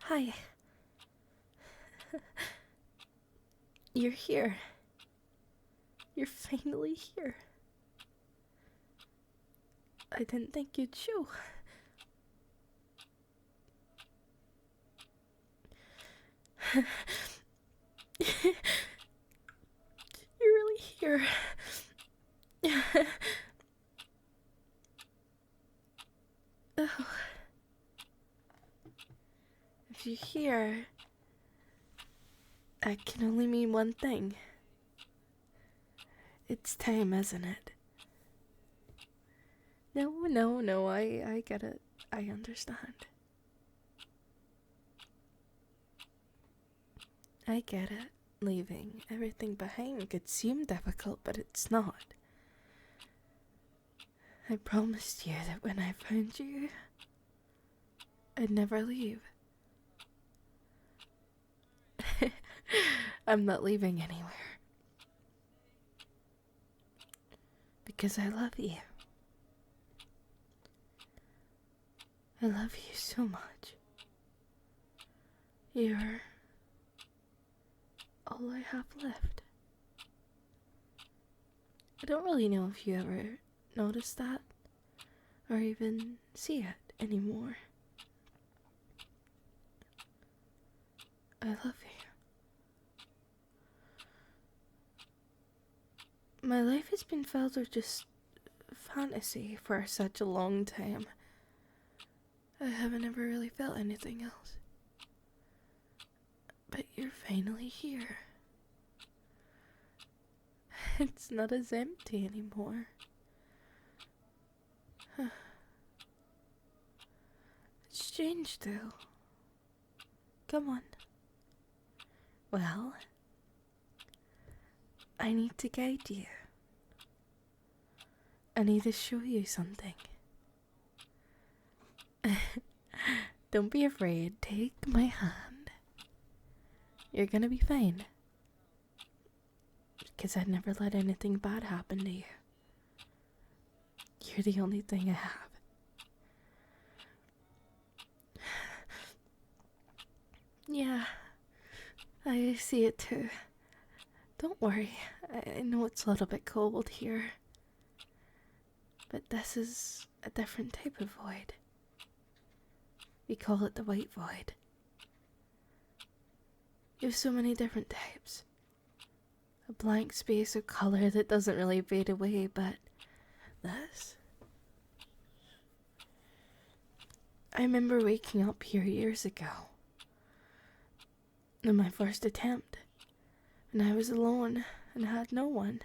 Hi. You're here. You're finally here. I didn't think you'd show. You're really here. Oh. If you're here, that can only mean one thing. It's time, isn't it? No, I get it. I understand. I get it. Leaving everything behind could seem difficult, but it's not. I promised you that when I found you, I'd never leave. I'm not leaving anywhere. Because I love you. I love you so much. You're all I have left. I don't really know if you ever notice that or even see it anymore. I love you. My life has been filled with just fantasy for such a long time. I haven't ever really felt anything else. But you're finally here. It's not as empty anymore. It's strange though. Come on. Well, I need to guide you. I need to show you something. Don't be afraid. Take my hand. You're gonna be fine. Because I'd never let anything bad happen to you. You're the only thing I have. Yeah, I see it too. Don't worry, I know it's a little bit cold here. But this is a different type of void. We call it the white void. There's so many different types. A blank space of color that doesn't really fade away, but this. I remember waking up here years ago. On my first attempt. And I was alone and had no one.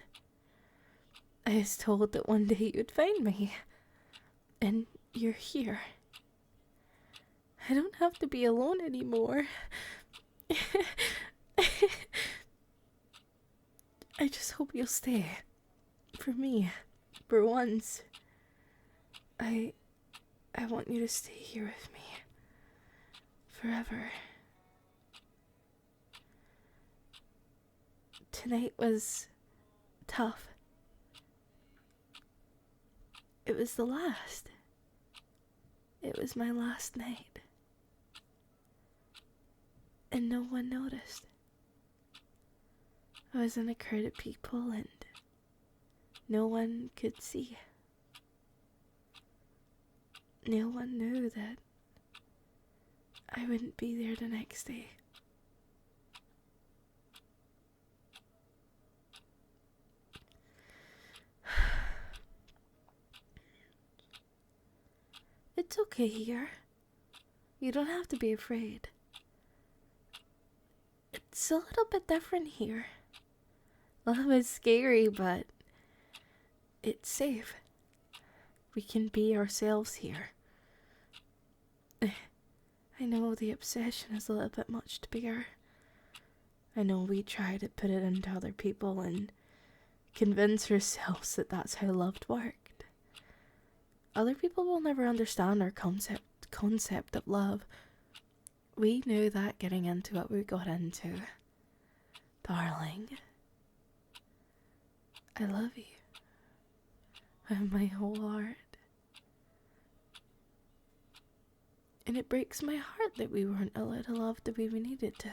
I was told that one day you'd find me. And you're here. I don't have to be alone anymore. I just hope you'll stay. For me. For once. I want you to stay here with me. Forever. Tonight was tough. It was the last. It was my last night. And no one noticed. I was in a crowd of people and no one could see. No one knew that I wouldn't be there the next day. It's okay here. You don't have to be afraid. It's a little bit different here. Love is scary, but it's safe. We can be ourselves here. I know the obsession is a little bit much to bear. I know we try to put it into other people and convince ourselves that that's how love worked. Other people will never understand our concept of love. We knew that getting into what we got into. Darling, I love you with my whole heart. And it breaks my heart that we weren't allowed to love the way we needed to.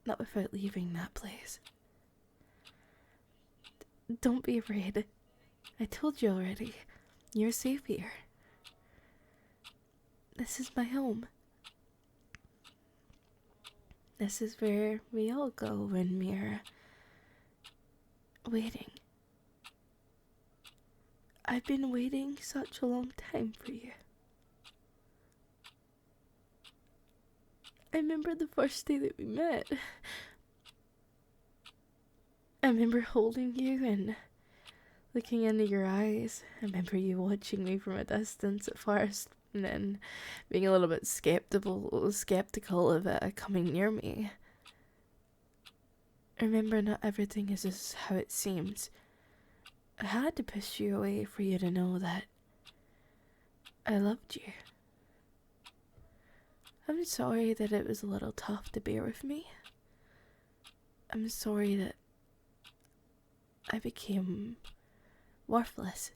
Not without leaving that place. Don't be afraid. I told you already. You're safe here. This is my home. This is where we all go when we're waiting. I've been waiting such a long time for you. I remember the first day that we met. I remember holding you and looking into your eyes. I remember you watching me from a distance at first, and then being a little bit skeptical of coming near me. I remember not everything is just how it seems. I had to push you away for you to know that I loved you. I'm sorry that it was a little tough to bear with me. I'm sorry that I became worthless,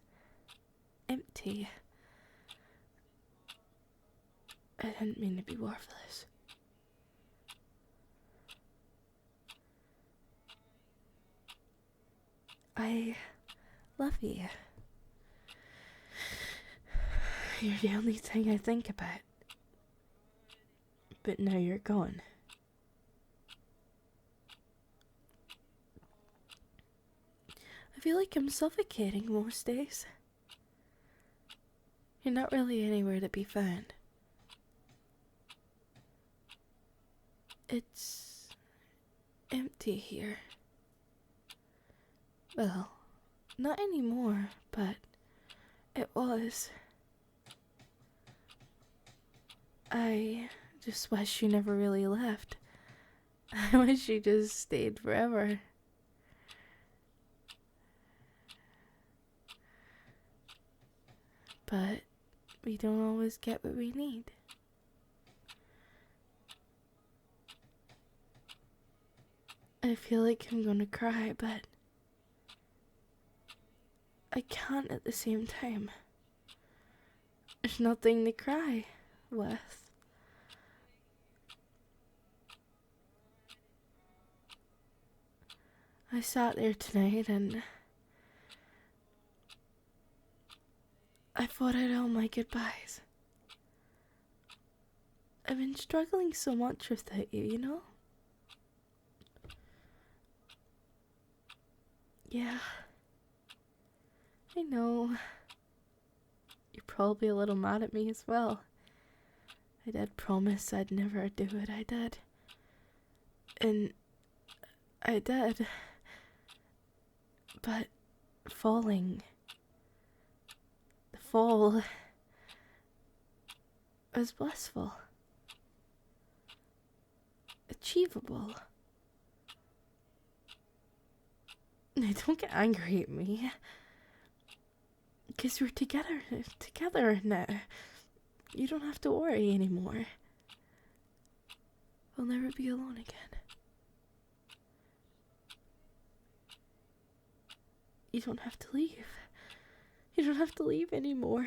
empty. I didn't mean to be worthless. I love you. You're the only thing I think about. But now you're gone. I feel like I'm suffocating most days. You're not really anywhere to be found. It's empty here. Well, not anymore, but it was. I just wish you never really left. I wish you just stayed forever. But we don't always get what we need. I feel like I'm gonna cry, but I can't at the same time. There's nothing to cry with. I sat there tonight and I thought out all my goodbyes. I've been struggling so much without you, you know? Yeah. I know. You're probably a little mad at me as well. I did promise I'd never do it, I did. And I did. But falling. The fall was blissful. Achievable. Now, don't get angry at me. Because we're together now. You don't have to worry anymore. We'll never be alone again. You don't have to leave. You don't have to leave anymore.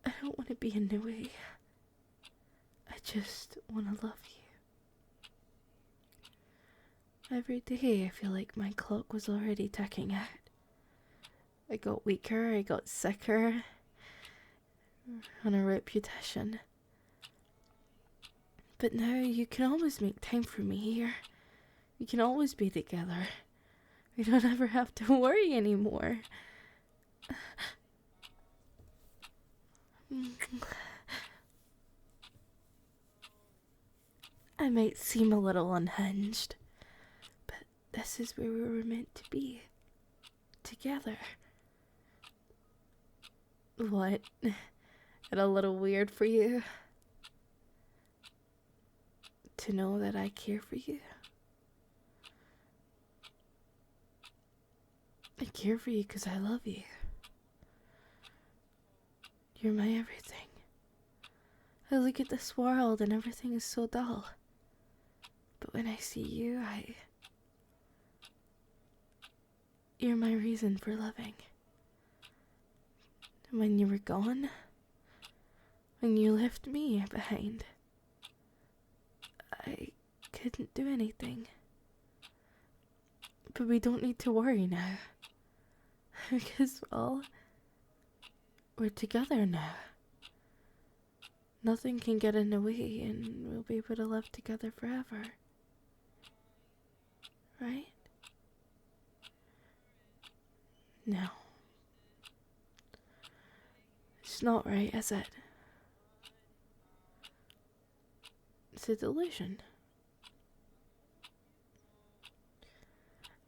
I don't want to be in the way. I just want to love you. Every day I feel like my clock was already ticking out. I got weaker, I got sicker, on a reputation. But now you can always make time for me here. We can always be together. We don't ever have to worry anymore. I might seem a little unhinged, but this is where we were meant to be. Together. What? Is it a little weird for you? To know that I care for you? I care for you because I love you. You're my everything. I look at this world and everything is so dull. But when I see you, you're my reason for living. when you were gone, when you left me behind, I couldn't do anything. But we don't need to worry now. Because, well, we're together now. Nothing can get in the way, and we'll be able to live together forever. Right? No. It's not right, is it? It's a delusion.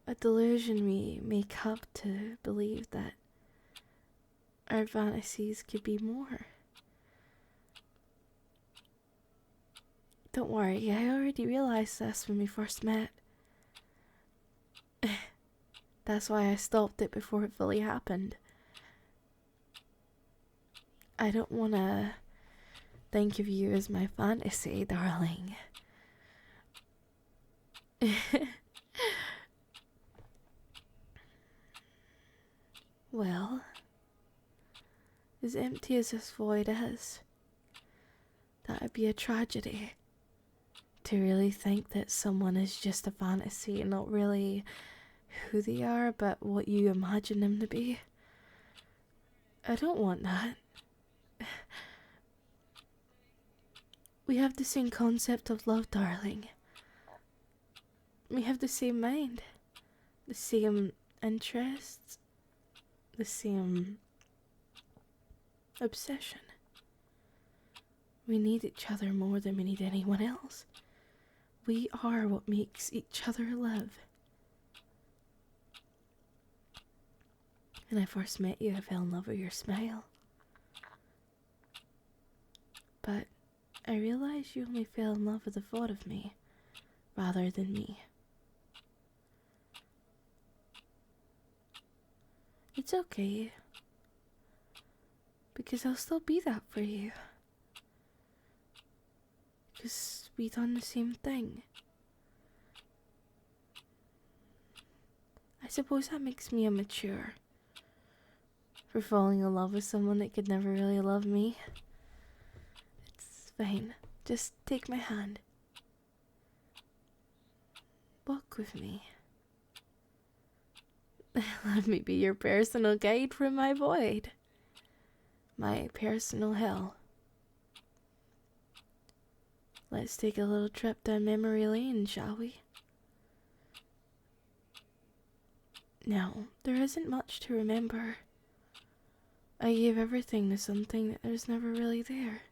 A delusion we make up to believe that our fantasies could be more. Don't worry, I already realized this when we first met. That's why I stopped it before it fully happened. I don't want to think of you as my fantasy, darling. Well, as empty as this void is, that would be a tragedy. To really think that someone is just a fantasy and not really who they are, but what you imagine them to be. I don't want that. We have the same concept of love, darling. We have the same mind, the same interests, the same obsession. We need each other more than we need anyone else. We are what makes each other live. When I first met you, I fell in love with your smile. But I realized you only fell in love with the thought of me, rather than me. It's okay, because I'll still be that for you. Because we done the same thing. I suppose that makes me immature. For falling in love with someone that could never really love me. It's fine. Just take my hand. Walk with me. Let me be your personal guide from my void. My personal hell. Let's take a little trip down memory lane, shall we? No, there isn't much to remember. I gave everything to something that was never really there.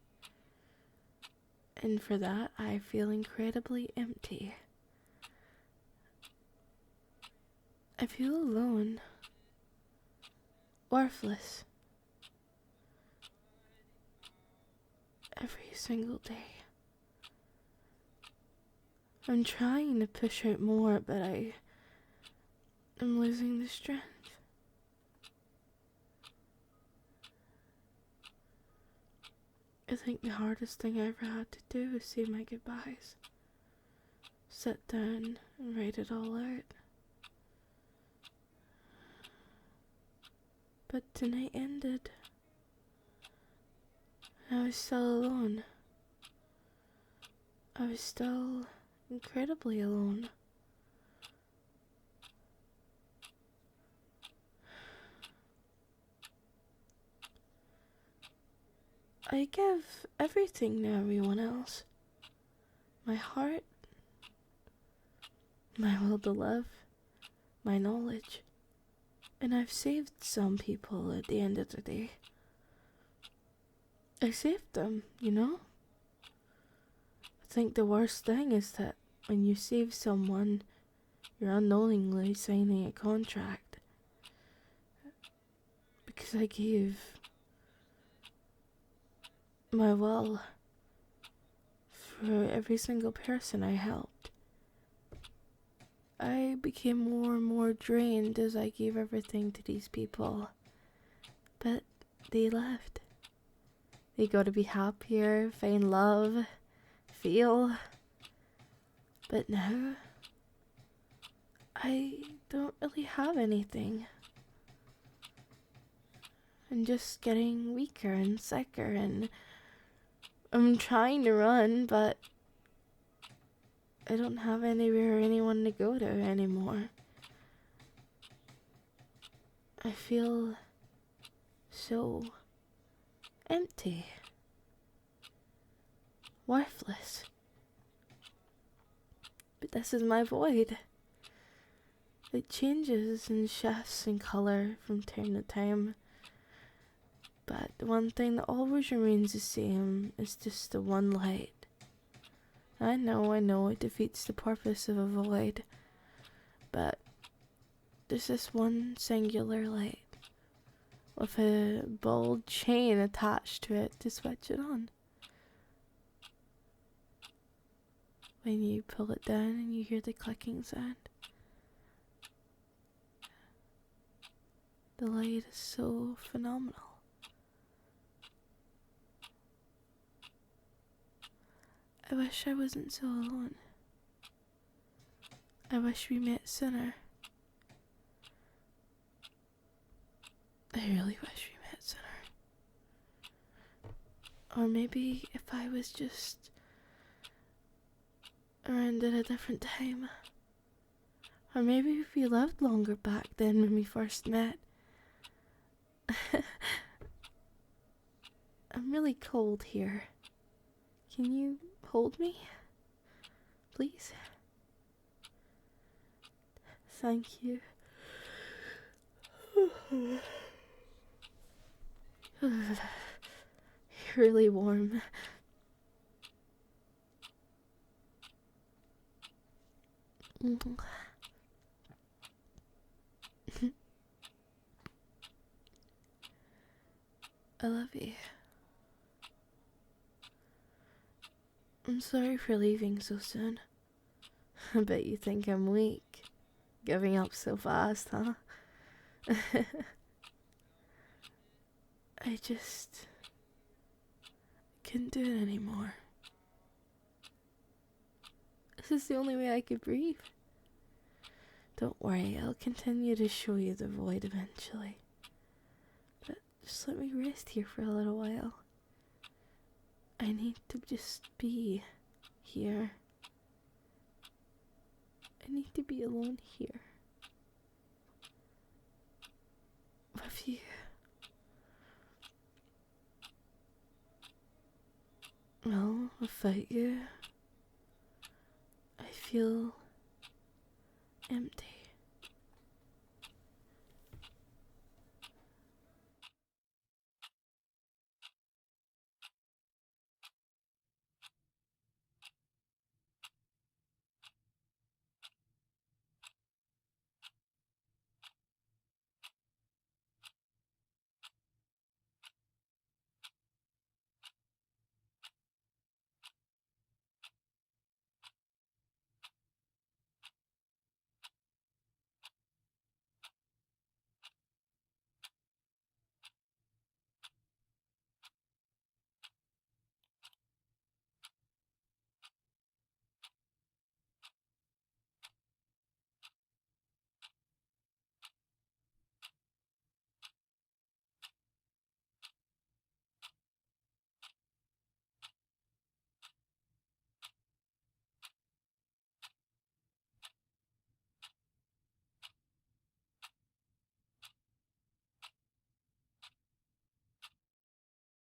And for that, I feel incredibly empty. I feel alone. Worthless. Every single day. I'm trying to push out more, but I'm losing the strength. I think the hardest thing I ever had to do was say my goodbyes. Sit down and write it all out. But tonight ended. I was still alone. I was still incredibly alone. I give everything to everyone else. My heart, my will to live, my knowledge. And I've saved some people at the end of the day. I saved them, you know? I think the worst thing is that when you save someone, you're unknowingly signing a contract. Because I gave my will for every single person I helped. I became more and more drained as I gave everything to these people. But they left. They got to be happier, find love, feel. But now, I don't really have anything. I'm just getting weaker and sicker, and I'm trying to run, but I don't have anywhere or anyone to go to anymore. I feel so empty, worthless. But this is my void. It changes and shifts in colour from time to time. But the one thing that always remains the same is just the one light. I know, it defeats the purpose of a void. But there's this one singular light with a bold chain attached to it to switch it on. When you pull it down and you hear the clicking sound. The light is so phenomenal. I wish I wasn't so alone. I wish we met sooner. I really wish we met sooner. Or maybe if I was just around at a different time. Or maybe if we lived longer back then when we first met. I'm really cold here. Can you hold me? Please? Thank you. Really warm. I love you. I'm sorry for leaving so soon. I bet you think I'm weak. Giving up so fast, huh? I just couldn't do it anymore. This is the only way I could breathe. Don't worry, I'll continue to show you the void eventually. But just let me rest here for a little while. I need to just be here. I need to be alone here. With you. Well, without you, I feel empty.